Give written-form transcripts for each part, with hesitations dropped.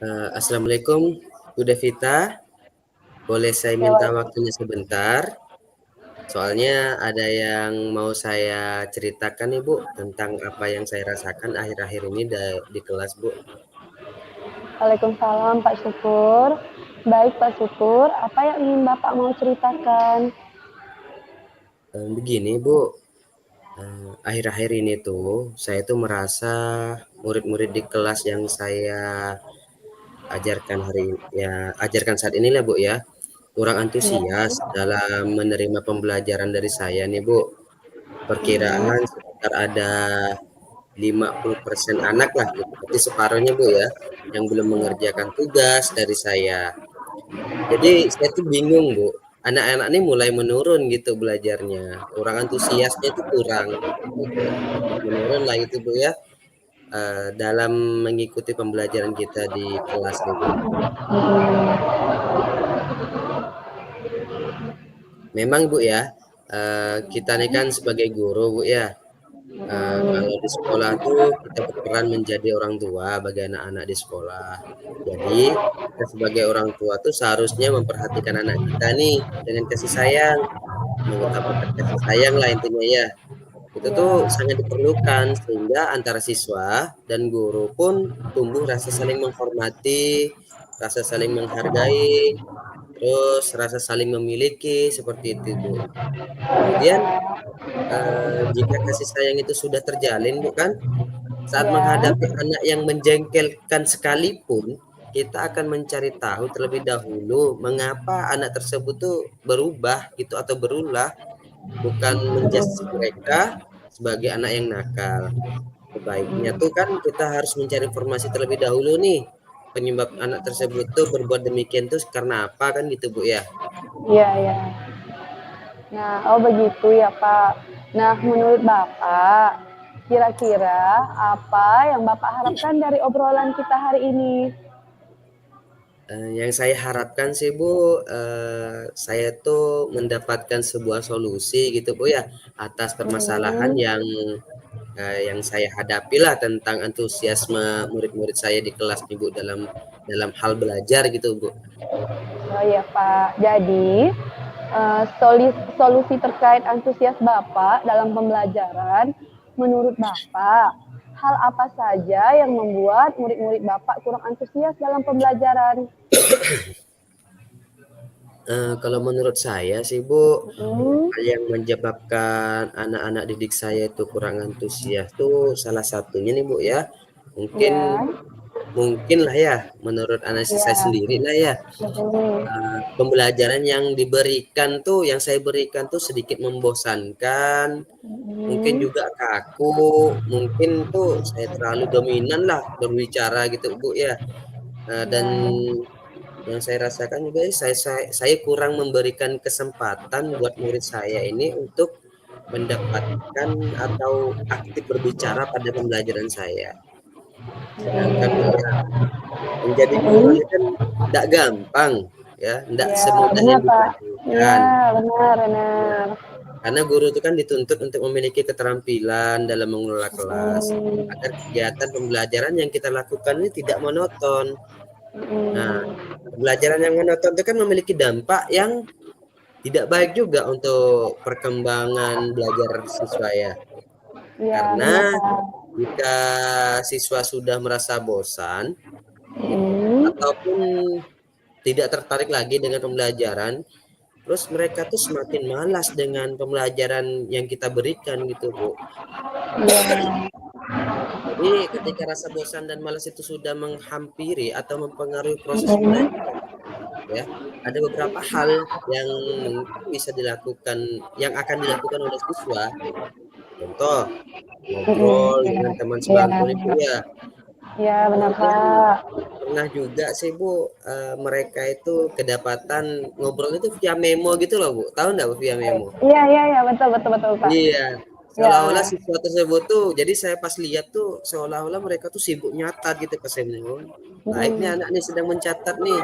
Assalamualaikum, Bu Devita. Boleh saya Oke, minta waktunya sebentar? Soalnya ada yang mau saya ceritakan nih, Bu, tentang apa yang saya rasakan akhir-akhir ini di kelas, Bu. Waalaikumsalam Pak Syukur. Baik Pak Syukur, apa yang ingin Bapak mau ceritakan? Begini, Bu, akhir-akhir ini tuh saya tuh merasa murid-murid di kelas yang saya ajarkan saat ini lah, Bu ya, kurang antusias Ya. dalam menerima pembelajaran dari saya nih, Bu. Perkiraan Mm-mm. sekitar ada 50% anak lah gitu, berarti separuhnya Bu ya, yang belum mengerjakan tugas dari saya. Jadi saya tuh bingung Bu, anak-anak ini mulai menurun gitu belajarnya, kurang antusiasnya itu kurang gitu, cukup menurun lah itu Bu ya, dalam mengikuti pembelajaran kita di kelas nih Bu. Memang Bu ya, kita nih kan sebagai guru Bu ya, kalau di sekolah tuh kita berperan menjadi orang tua bagi anak-anak di sekolah. Jadi, kita sebagai orang tua tuh seharusnya memperhatikan anak kita nih dengan kasih sayang, mengutamakan kasih sayang lah intinya ya. Itu tuh Ya. sangat diperlukan sehingga antara siswa dan guru pun tumbuh rasa saling menghormati, rasa saling menghargai, terus rasa saling memiliki seperti itu, Bu. Kemudian jika kasih sayang itu sudah terjalin, Bu, kan, saat Ya. menghadapi anak yang menjengkelkan sekalipun, kita akan mencari tahu terlebih dahulu mengapa anak tersebut tuh berubah gitu atau berulah, bukan menjudge mereka sebagai anak yang nakal. Sebaiknya tuh kan kita harus mencari informasi terlebih dahulu nih, penyebab anak tersebut tuh berbuat demikian tuh karena apa kan gitu, Bu, ya. Ya, ya. Nah, oh begitu ya Pak. Nah, menurut Bapak, kira-kira apa yang Bapak harapkan dari obrolan kita hari ini? Yang saya harapkan sih Bu, saya tuh mendapatkan sebuah solusi gitu Bu ya, atas permasalahan Hmm. yang saya hadapi lah tentang antusiasme murid-murid saya di kelas nih Bu, dalam hal belajar gitu Bu. Oh ya Pak. Jadi, solusi terkait antusias Bapak dalam pembelajaran, menurut Bapak, hal apa saja yang membuat murid-murid Bapak kurang antusias dalam pembelajaran? Kalau menurut saya sih Bu, Hmm. hal yang menyebabkan anak-anak didik saya itu kurang antusias tuh salah satunya nih Bu ya, mungkin Ya, mungkin lah ya, menurut analisis saya ya. sendiri lah ya. Hmm. Pembelajaran yang diberikan tuh, yang saya berikan tuh sedikit membosankan, mungkin Hmm. juga kaku, mungkin tuh saya terlalu dominan lah berbicara gitu Bu ya. Dan Ya. yang saya rasakan juga saya kurang memberikan kesempatan buat murid saya ini untuk mendapatkan atau aktif berbicara pada pembelajaran saya. Sedangkan Bu ya, menjadi guru Hmm. ini kan tidak gampang ya, tidak Ya, semudah benar yang Pak. dibayangkan. Ya, benar, Ya, benar. karena guru itu kan dituntut untuk memiliki keterampilan dalam mengelola kelas, Hmm. agar kegiatan pembelajaran yang kita lakukan ini tidak monoton. Nah, Hmm. pembelajaran yang monoton itu kan memiliki dampak yang tidak baik juga untuk perkembangan belajar siswa ya. Ya, benar Karena Pak. jika siswa sudah merasa bosan Hmm. ataupun tidak tertarik lagi dengan pembelajaran, terus mereka tuh semakin malas dengan pembelajaran yang kita berikan gitu, Bu. Ya. Jadi ketika rasa bosan dan malas itu sudah menghampiri atau mempengaruhi proses Hmm. belajar, ya, ada beberapa hal yang mungkin bisa dilakukan, yang akan dilakukan oleh siswa. Contoh, Hmm. ngobrol dengan teman Ya. sebangku nih, Bu, ya. Ya, benar Kemudian Pak. pernah juga sih, Bu, mereka itu kedapatan ngobrol itu via memo gitu loh, Bu. Tahu nggak, Bu, via memo? Iya, iya, iya, betul, betul, betul Pak. Iya, Ya. seolah-olah siswa tersebut tuh, jadi saya pas lihat tuh seolah-olah mereka tuh sibuk nyatat gitu pas saya bilang, "Oh, baik nih Hmm. anak nih sedang mencatat nih."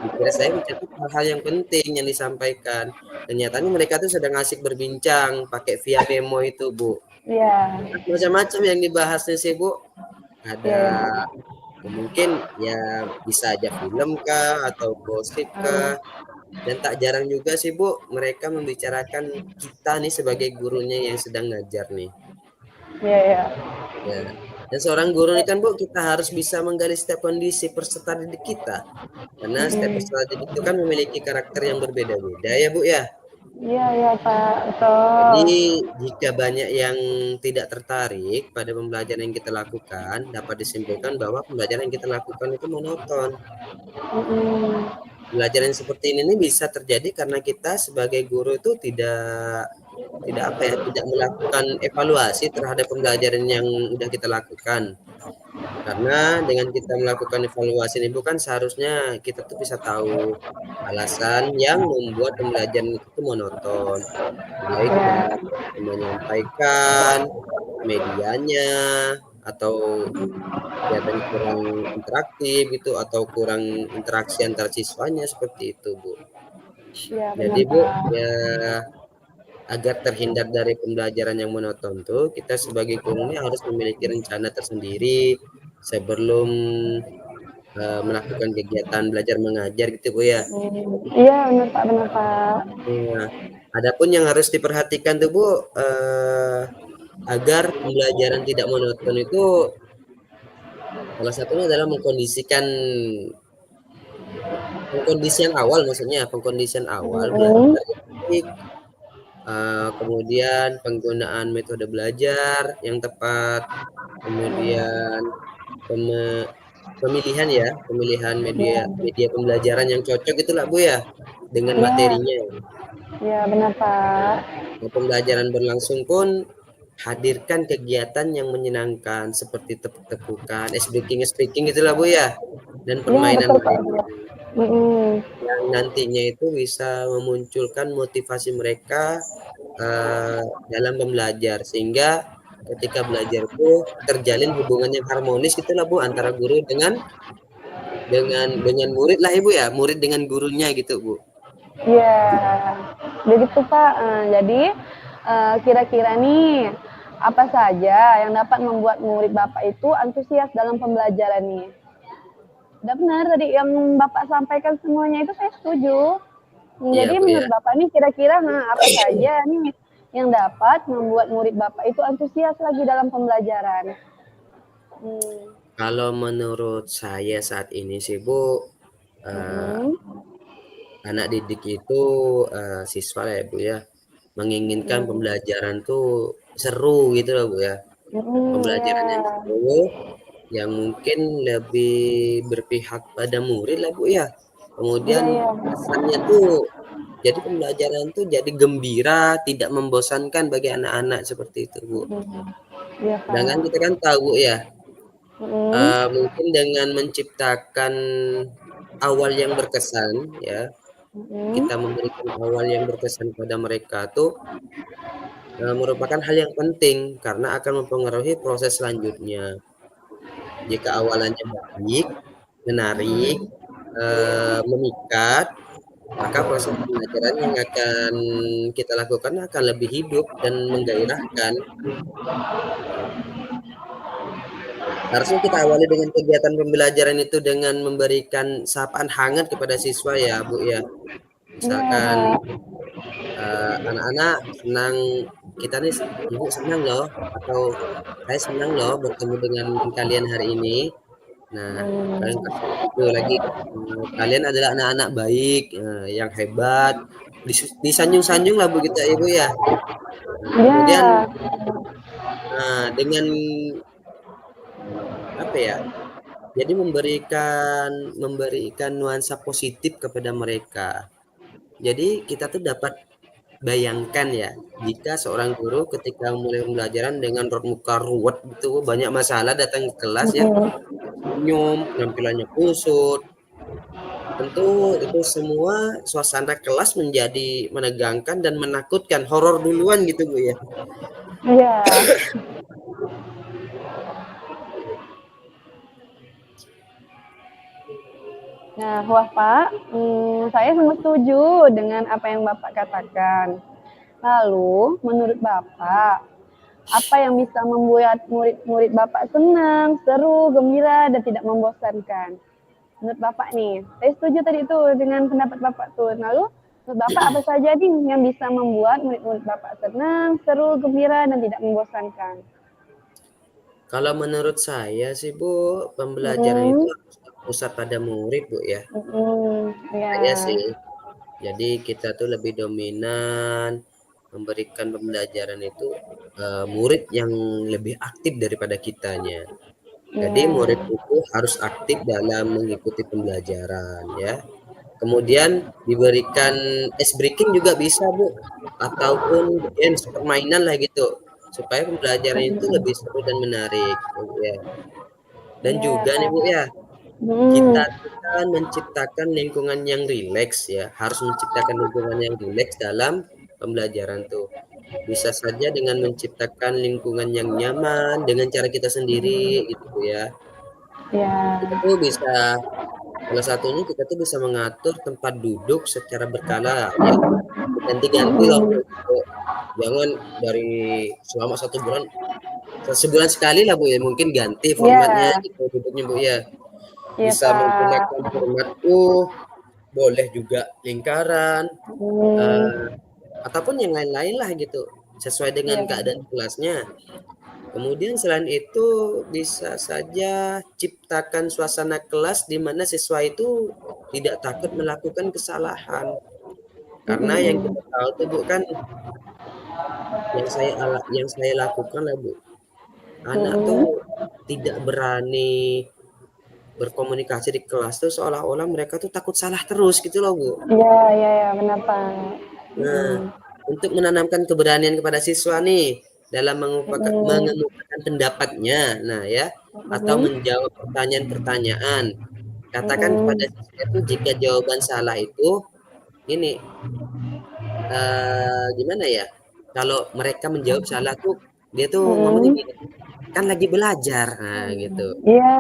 Dikira saya mencatat hal-hal yang penting yang disampaikan. Ternyatanya mereka tuh sedang asik berbincang pakai via memo itu, Bu. Ya. Macam-macam yang dibahasnya sih, Bu. Ya, Ada ya. Mungkin ya bisa aja film kah atau gosip kah, Ah, dan tak jarang juga sih Bu, mereka membicarakan kita nih sebagai gurunya yang sedang ngajar nih. iya iya. Ya. Dan seorang guru ini kan Bu, kita harus bisa menggali setiap kondisi peserta didik kita. Karena setiap Mm-mm. peserta didik itu kan memiliki karakter yang berbeda-beda ya Bu ya. Iya iya Pak, betul. Jadi jika banyak yang tidak tertarik pada pembelajaran yang kita lakukan, dapat disimpulkan bahwa pembelajaran yang kita lakukan itu monoton. Mm-mm. Pembelajaran seperti ini nih bisa terjadi karena kita sebagai guru itu tidak tidak apa ya, tidak melakukan evaluasi terhadap pembelajaran yang udah kita lakukan. Karena dengan kita melakukan evaluasi ini bukan seharusnya kita tuh bisa tahu alasan yang membuat pembelajaran itu tuh monoton, baik Ya, dari menyampaikan, medianya, atau kegiatan kurang interaktif gitu, atau kurang interaksi antar siswanya seperti itu, Bu. iya Jadi, benar Bu, Pak. ya agar terhindar dari pembelajaran yang monoton tuh, kita sebagai guru ini harus memiliki rencana tersendiri sebelum melakukan kegiatan belajar mengajar gitu, Bu ya. Iya benar Pak, benar Pak. Nah, adapun yang harus diperhatikan tuh, Bu, agar pembelajaran tidak monoton itu salah satunya adalah pengkondisian awal maksudnya, pengkondisian awal Mm-mm. belajar yang baik, kemudian penggunaan metode belajar yang tepat, kemudian peme pemilihan ya, pemilihan media Iya, media pembelajaran yang cocok itulah, Bu, ya, dengan iya, materinya. iya benar Pak. Nah, pembelajaran berlangsung pun hadirkan kegiatan yang menyenangkan seperti tepuk-tepukan, ice breaking itulah, Bu, ya, dan Iya permainan betul Pak. lainnya. Mm-mm. Yang nantinya itu bisa memunculkan motivasi mereka, dalam belajar, sehingga ketika belajar itu terjalin hubungan yang harmonis gitulah, Bu, antara guru dengan murid lah, Ibu, ya, murid dengan gurunya gitu, Bu. Iya, begitu Pak. Jadi kira-kira nih apa saja yang dapat membuat murid Bapak itu antusias dalam pembelajaran nih? Udah benar tadi yang Bapak sampaikan semuanya itu saya setuju. Iya, Jadi Bu, ya. menurut Bapak nih kira-kira apa saja nih yang dapat membuat murid Bapak itu antusias lagi dalam pembelajaran? Hmm. Kalau menurut saya saat ini sih, Bu, eee, Mm-mm. anak didik itu, siswa ya, Bu, ya, menginginkan Mm-mm. pembelajaran tuh seru gitu loh, Bu, ya. Mm-mm, ya, Pembelajaran yang seru, yang mungkin lebih berpihak pada murid lah, Bu, ya. iya Kemudian iya. kesannya tuh jadi pembelajaran tuh jadi gembira, tidak membosankan bagi anak-anak seperti itu, Bu. Mm-mm. Iya Sedangkan Pak. kita kan tahu ya, Mm-mm. mungkin dengan menciptakan awal yang berkesan ya, Mm-mm. kita memberikan awal yang berkesan pada mereka tuh, merupakan hal yang penting karena akan mempengaruhi proses selanjutnya. Jika awalannya baik, menarik, memikat, maka proses pembelajaran yang akan kita lakukan akan lebih hidup dan menggairahkan. Harusnya kita awali dengan kegiatan pembelajaran itu dengan memberikan sapaan hangat kepada siswa ya, Bu, ya. Iya Misalkan, Pak. anak-anak senang, kita nih, "Ibu senang loh," atau "Saya senang loh bertemu dengan kalian hari ini." Nah, kalian Hmm. kasih itu lagi, "Kalian adalah anak-anak baik, yang hebat." Disanjung-sanjung lah begitu ya, Ibu, ya. Nah, kemudian, Iya. dengan apa ya, jadi memberikan memberikan nuansa positif kepada mereka. Jadi kita tuh dapat bayangkan ya, jika seorang guru ketika mulai pembelajaran dengan raut muka ruwet gitu, banyak masalah datang ke kelas ya, Mm-mm. senyum, penampilannya kusut, tentu itu semua suasana kelas menjadi menegangkan dan menakutkan, horor duluan gitu, Bu, ya. Iya. Nah, wah Pak, saya sangat setuju dengan apa yang Bapak katakan. Lalu, menurut Bapak, Apa yang bisa membuat murid-murid Bapak senang, seru, gembira, dan tidak membosankan? Menurut Bapak nih, saya setuju tadi itu dengan pendapat Bapak tuh. Lalu menurut Bapak apa saja nih yang bisa membuat murid-murid Bapak senang, seru, gembira, dan tidak membosankan? Kalau menurut saya sih Bu, pembelajaran itu Mhm, harus berpusat pada murid Bu ya. mhm, iya, Saya sih. Jadi kita tuh lebih dominan memberikan pembelajaran itu murid yang lebih aktif daripada kitanya. Jadi iya, murid itu harus aktif dalam mengikuti pembelajaran ya. Kemudian diberikan ice breaking juga bisa Bu, ataupun games permainan lah gitu, supaya pembelajaran itu lebih seru dan menarik ya. Dan iya juga nih Pak. Bu ya, Hmm, kita tuh kan menciptakan lingkungan yang rileks ya, harus menciptakan lingkungan yang rileks dalam pembelajaran tuh. Bisa saja dengan menciptakan lingkungan yang nyaman dengan cara kita sendiri gitu ya. Kita ya, tuh bisa salah satunya kita tuh bisa mengatur tempat duduk secara berkala ya, ganti-ganti loh Bu, gitu. Jangan dari selama 1 bulan, sebulan sekali lah Bu ya, mungkin ganti formatnya ya, gitu duduknya Bu ya. iya Bisa Pak. menggunakan format boleh juga lingkaran, Hmm, eee, ataupun yang lain-lain lah gitu, sesuai dengan iya, keadaan kelasnya. Kemudian selain itu bisa saja ciptakan suasana kelas di mana siswa itu tidak takut melakukan kesalahan. Karena yang mm-mm, kita tahu tuh Bu kan, yang saya lakukan lah Bu, anak tuh mm-mm. tidak berani berkomunikasi di kelas tuh seolah-olah mereka tuh takut salah terus gitu loh Bu. Iya, iya, iya, benar Pak. Nah, Mm-mm, untuk menanamkan keberanian kepada siswa nih, dalam mm-mm, mengemukakan pendapatnya, nah ya, atau mm-mm, menjawab pertanyaan-pertanyaan. Katakan kepada mm-mm, siswa itu jika jawaban salah itu, gini, gimana ya, kalau mereka menjawab salah tuh, dia tuh ngomongnya mm-mm. gini, "Kan lagi belajar." Nah, gitu. Iya,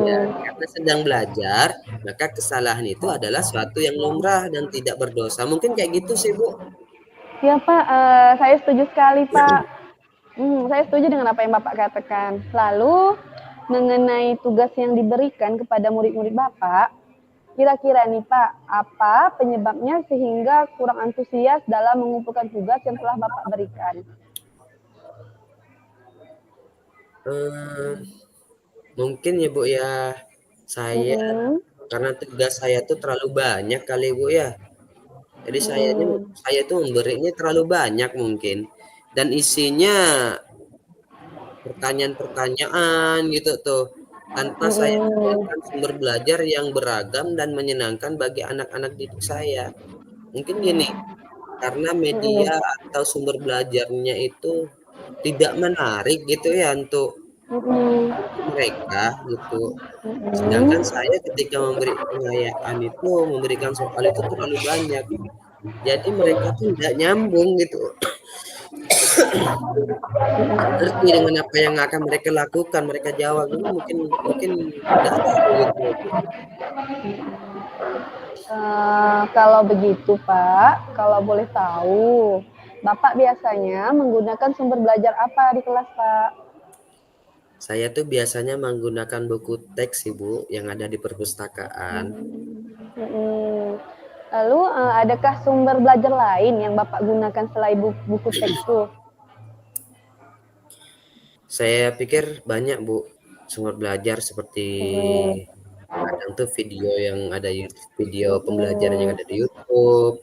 Ya, karena sedang belajar, maka kesalahan itu adalah suatu yang lumrah dan tidak berdosa. Mungkin kayak gitu sih, Bu. iya Pak, saya setuju sekali Pak. Saya setuju dengan apa yang Bapak katakan. Lalu, mengenai tugas yang diberikan kepada murid-murid Bapak, kira-kira nih Pak, apa penyebabnya sehingga kurang antusias dalam mengumpulkan tugas yang telah Bapak berikan? Eee, Mungkin ya, Bu, ya, saya Mhm, karena tugas saya tuh terlalu banyak kali, Bu, ya. Jadi mhm, saya tuh memberinya terlalu banyak mungkin, dan isinya pertanyaan-pertanyaan gitu tuh, tanpa saya mhm, sediakan sumber belajar yang beragam dan menyenangkan bagi anak-anak didik saya. Mungkin gini, karena media mhm, atau sumber belajarnya itu tidak menarik gitu ya mhm, untuk mereka gitu. mhm. Sedangkan saya ketika memberi pengayaan itu, memberikan soal itu terlalu banyak. Jadi mereka tuh nggak nyambung gitu, nggak ngerti dengan apa yang akan mereka lakukan, mereka jawab itu mungkin mungkin nggak tahu gitu loh, Bu. Kalau begitu Pak, kalau boleh tahu, Bapak biasanya menggunakan sumber belajar apa di kelas Pak? Saya tuh biasanya menggunakan buku teks sih, Bu, yang ada di perpustakaan. Mhm. Lalu, adakah sumber belajar lain yang Bapak gunakan selain buku teks tuh? Saya pikir banyak, Bu, sumber belajar seperti Mhm, kadang tuh video pembelajaran yang mhm, ada di YouTube,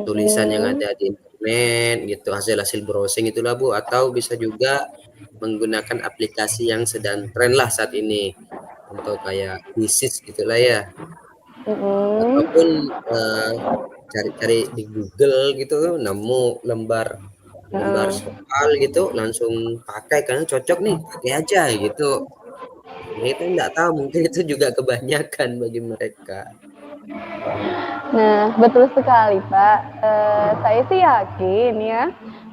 tulisan yang mhm, ada di internet gitu, hasil-hasil browsing itulah, Bu, atau bisa juga menggunakan aplikasi yang sedang tren lah saat ini, contoh kayak Quizizz gitulah ya, mhm, ataupun, cari-cari di Google gitu, nemu lembar lembar heeh. soal gitu, langsung pakai, karena cocok nih, pakai aja gitu. Ya kita nggak tahu, mungkin itu juga kebanyakan bagi mereka. Nah, betul sekali, Pak. Saya sih yakin ya,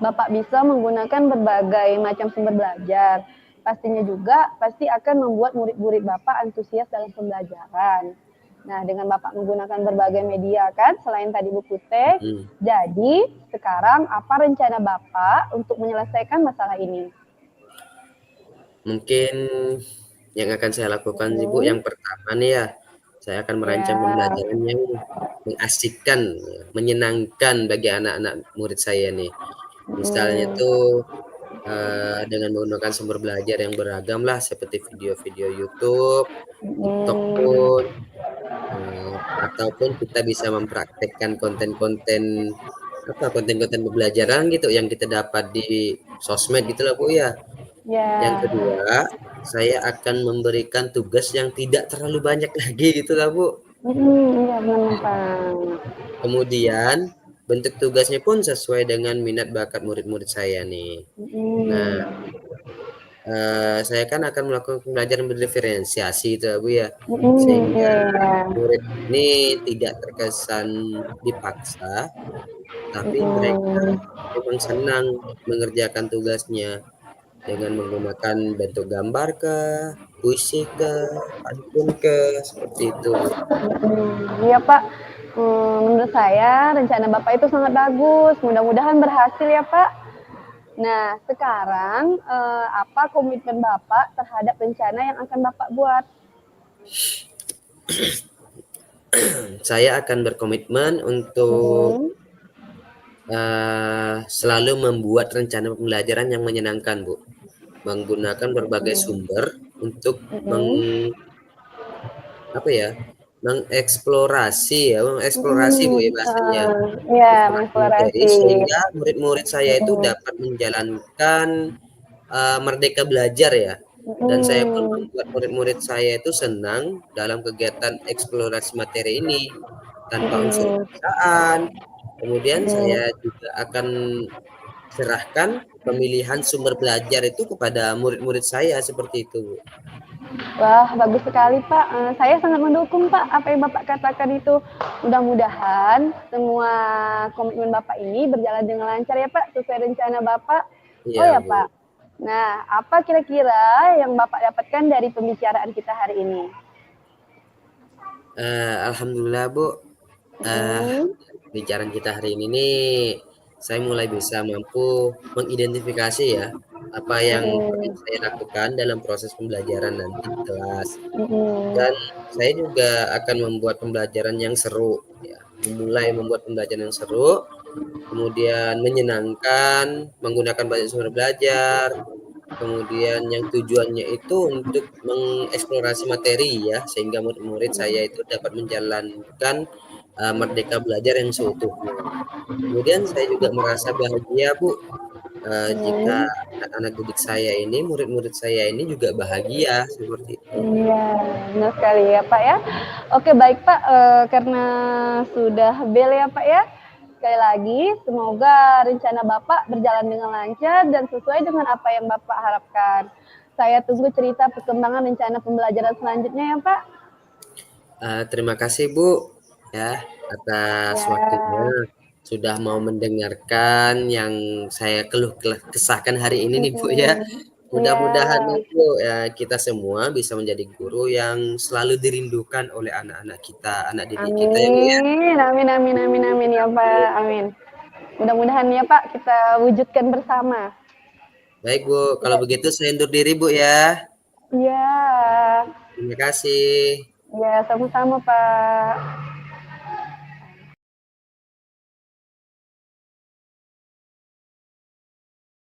Bapak bisa menggunakan berbagai macam sumber belajar. Pastinya juga pasti akan membuat murid-murid Bapak antusias dalam pembelajaran. Nah, dengan Bapak menggunakan berbagai media kan, selain tadi buku teks, Mhm. jadi sekarang apa rencana Bapak untuk menyelesaikan masalah ini? Mungkin yang akan saya lakukan sih Bu, Mhm, yang pertama nih ya, saya akan merancang ya, pembelajaran yang mengasihkan, ya, menyenangkan bagi anak-anak murid saya nih. Misalnya mhm, tuh, dengan menggunakan sumber belajar yang beragam lah seperti video-video YouTube, TikTok mhm, pun, ataupun kita bisa mempraktekkan konten-konten, apa, konten-konten pembelajaran gitu yang kita dapat di sosmed gitulah Bu ya. Yang ya, kedua, saya akan memberikan tugas yang tidak terlalu banyak lagi gitulah Bu. iya benar Pak. Kemudian bentuk tugasnya pun sesuai dengan minat bakat murid-murid saya nih. Nah, Mhm, saya kan akan melakukan pembelajaran berdiferensiasi itu ya, Bu, ya. Sehingga iya iya, murid ini tidak terkesan dipaksa, tapi mereka mhm. memang senang mengerjakan tugasnya dengan menggunakan bentuk gambar kah, puisi kah, pantun kah, seperti itu, Bu. Iya Pak, menurut saya rencana Bapak itu sangat bagus, mudah-mudahan berhasil ya Pak. Nah, sekarang, apa komitmen Bapak terhadap rencana yang akan Bapak buat? Saya akan berkomitmen untuk Mhm, selalu membuat rencana pembelajaran yang menyenangkan, Bu. Menggunakan berbagai mhm, sumber untuk mhm, apa ya, mengeksplorasi ya, mengeksplorasi, Bu, ya mhm, bahasanya. iya Eksplorasi materi mengeksplorasi, sehingga murid-murid saya itu mhm, dapat menjalankan, merdeka belajar ya. Dan saya pun mhm, membuat murid-murid saya itu senang dalam kegiatan eksplorasi materi ini, tanpa unsur mhm, paksaan. Kemudian saya mhm. juga akan serahkan pemilihan sumber belajar itu kepada murid-murid saya, seperti itu, Bu. Wah, bagus sekali, Pak. Saya sangat mendukung, Pak, apa yang Bapak katakan itu. Mudah-mudahan semua komitmen Bapak ini berjalan dengan lancar ya, Pak, sesuai rencana Bapak. Oh Iya, ya, Bu. Pak. Nah, apa kira-kira yang Bapak dapatkan dari pembicaraan kita hari ini? Alhamdulillah, Bu, eee, Mhm, pembicaraan kita hari ini nih, saya mulai bisa mampu mengidentifikasi ya, apa yang perlu mhm, saya lakukan dalam proses pembelajaran nanti di kelas. mhm, Dan saya juga akan membuat pembelajaran yang seru ya, memulai membuat pembelajaran yang seru, kemudian menyenangkan, menggunakan banyak sumber belajar, kemudian yang tujuannya itu untuk mengeksplorasi materi ya, sehingga murid-murid saya itu dapat menjalankan, merdeka belajar yang seutuhnya. Kemudian saya juga merasa bahagia, Bu, jika mhm. anak-anak didik saya ini, murid-murid saya ini juga bahagia, seperti itu. Iya, benar sekali ya, Pak, ya. Oke, baik, Pak, karena sudah bel ya, Pak, ya. Sekali lagi, semoga rencana Bapak berjalan dengan lancar dan sesuai dengan apa yang Bapak harapkan. Saya tunggu cerita perkembangan rencana pembelajaran selanjutnya ya, Pak. Terima kasih Bu, ya, atas waktunya, Ya, sudah mau mendengarkan yang saya kesahkan hari ini nih Bu ya. mhm, iya. Mudah-mudahan nih Bu, ya, kita semua bisa menjadi guru yang selalu dirindukan oleh anak-anak kita, anak didik kita ya Bu ya. Amin amin amin amin amin ya, Pak, amin. Mudah-mudahan ya, Pak, kita wujudkan bersama. Baik Bu, kalau Ya, begitu saya undur diri Bu ya. iya. Terima kasih. Ya, sama-sama, Pak.